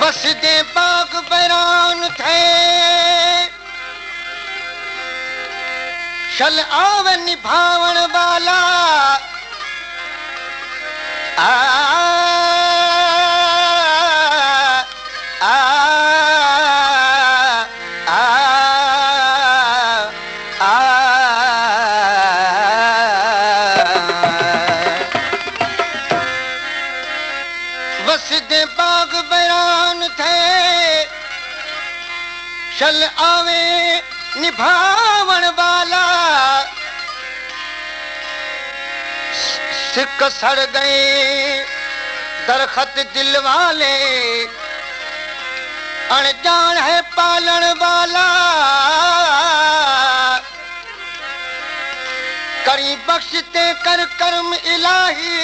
वसदे बाग बैरान थे शल आवे निभावण वाला वसदे बाग बैरान थे शल आवे निभावण वाला सिक सड़ गए दरखत दिल वाले अनजान है पालन वाला करी बख्शते कर कर्म इलाही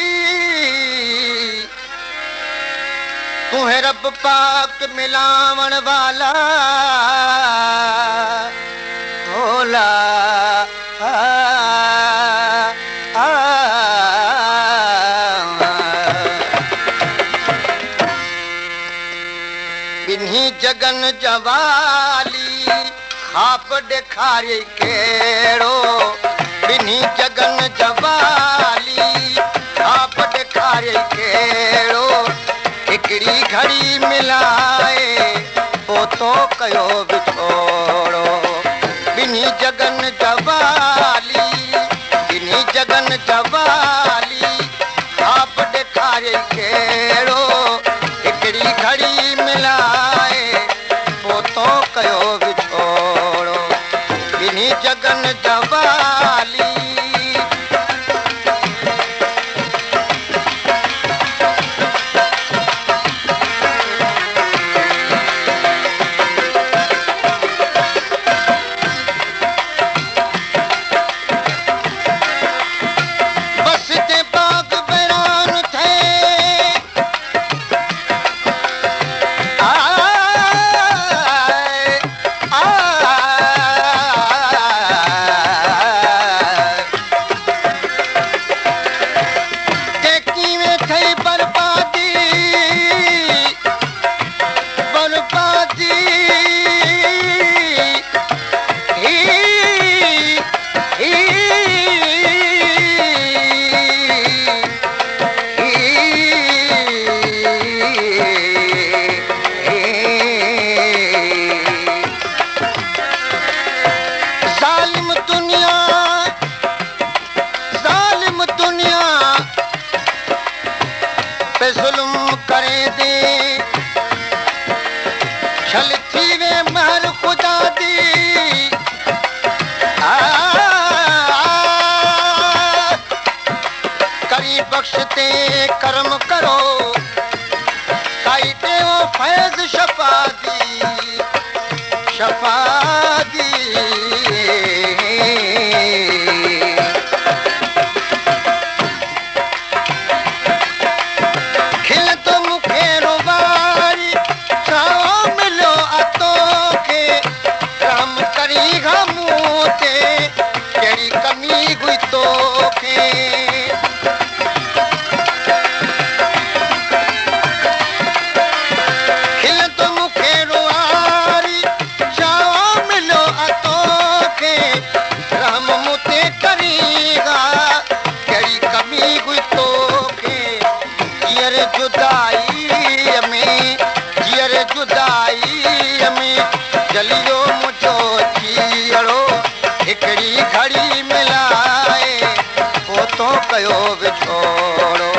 तू है रब पाक मिलावण वाला भोला बिन्ही जगन जवाली खाप ॾेखारे कहिड़ो बिन्ही जगन जवाली खाप ॾेखारे कहिड़ो हिकिड़ी घड़ी मिलाए पोतो कयो विछोड़ो बिन्ही जगन जवाली बिन्ही जगन जवाली खाप ॾेखारे कहिड़ो हिकिड़ी घड़ी मिलाए पोतो कयो विछोड़ो बिन्ही जगन जवाली जुल्म करे दे छल थी वे महर खुदा दी करी बख्शते कर्म करो काई देव फैज शफा दी जलियो मुझो चीड़ो हिकिड़ी घड़ी मिलाए पोतो कयो विछोड़ो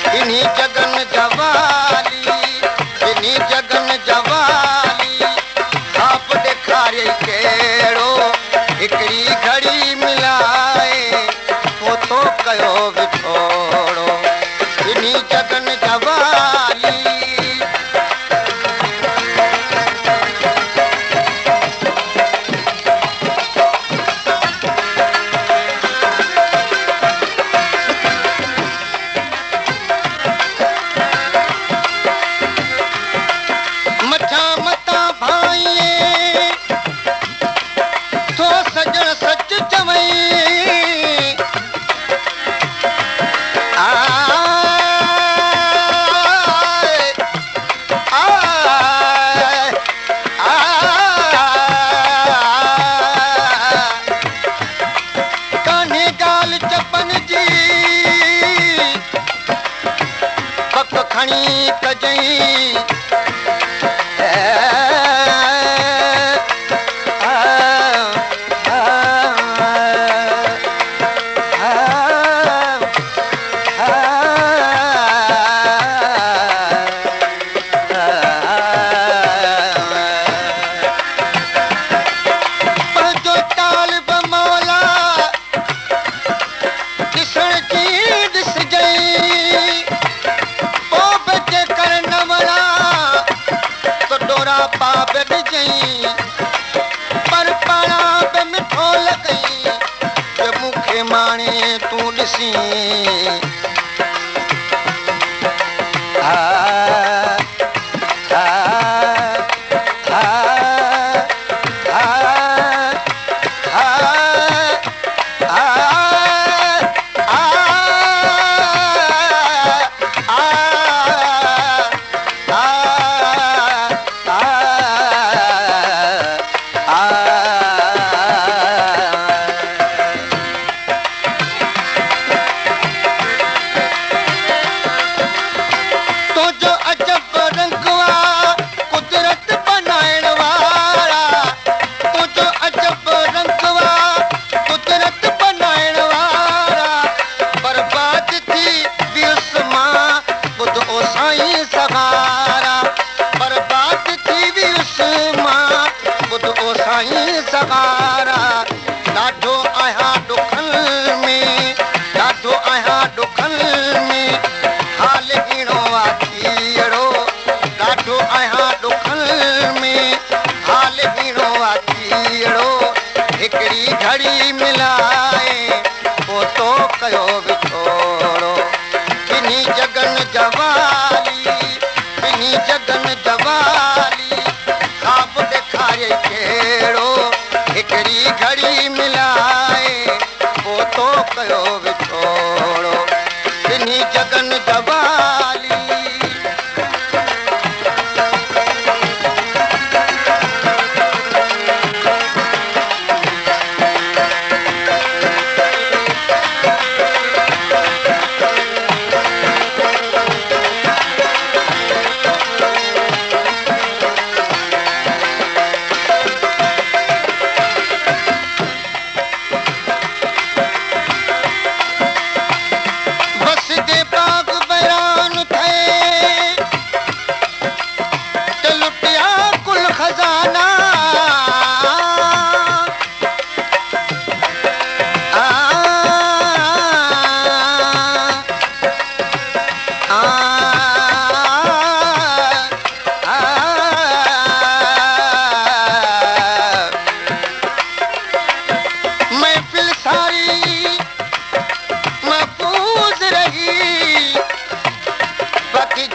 बिन्ही जगन जवाली बिन्ही जगन जवाली खाप ॾेखारे कहिड़ो हिकिड़ी घड़ी मिलाए पोतो कयो विछोड़ो बिन्ही जगन जवाली ॾिसी हा हा हा हा हा ॾाढो आहियां ॾुखनि में ॾाढो आहियां ॾुखनि में हाल हीणो आहे थीअड़ो ॾाढो आहियां ॾुखनि में हाल हीणो आहे थीअड़ो हिकिड़ी घड़ी मिलाए पोइ तो कयो विछोड़ो ॿिन्ही जगनि जवाली ॿिन्ही जगनि जवाली ख़्वाब ॾेखारे कहिड़ो हिकिड़ी घड़ी मिलाए पोइ तो कयो विछोड़ो ॿिन्ही जगनि जवाली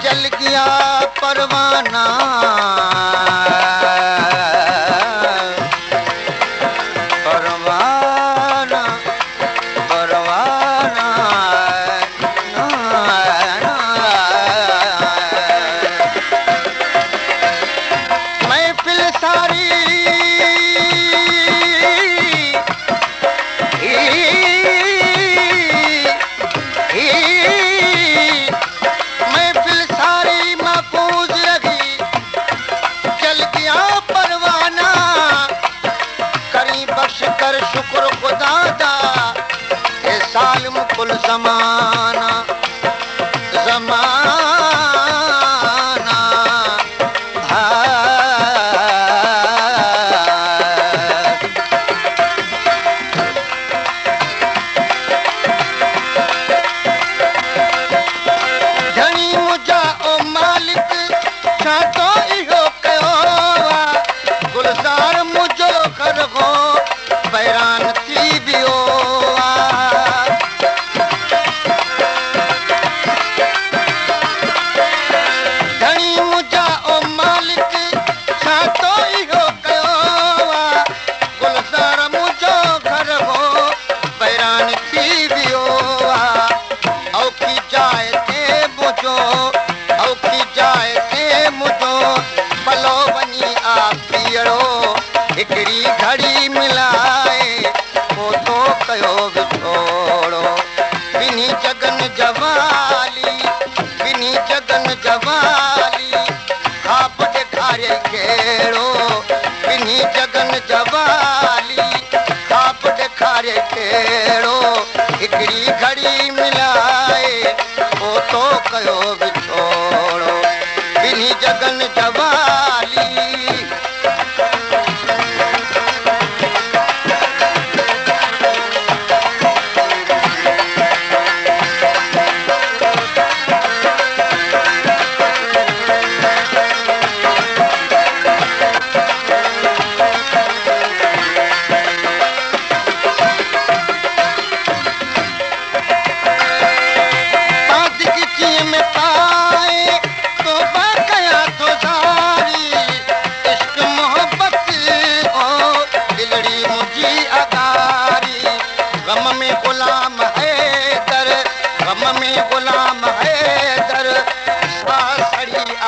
जल गया परवाना परवाना परवाना महफिल सारी कर शुक्र खुदा दा ए सालिम कुल ज़माना ज़माना धनी मुझा ओ मालिक छा तो इहो कयो गुलज़ार मुझो कर हो बैरान थी वियो धनी मुझा ओ मालिक छा तो इहो कयो गुलज़ार मुझो घर हो बैरान थी वियो औखी जाए ते मुझो औखी जाए ते मुझो पलो वञी आ पीअड़ो हिकिड़ी घड़ी मिलाए पोइ तो कयो विछोड़ो ॿिन्ही जगनि जवाली ॿिन्ही जगनि जवाली ख़्वाब ॾेखारे कहिड़ो ॿिन्ही जगनि जवाली ख़्वाब ॾेखारे कहिड़ो हिकिड़ी घड़ी मिलाए पोइ तो कयो विछोड़ो ॿिन्ही जगनि जवाली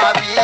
आवी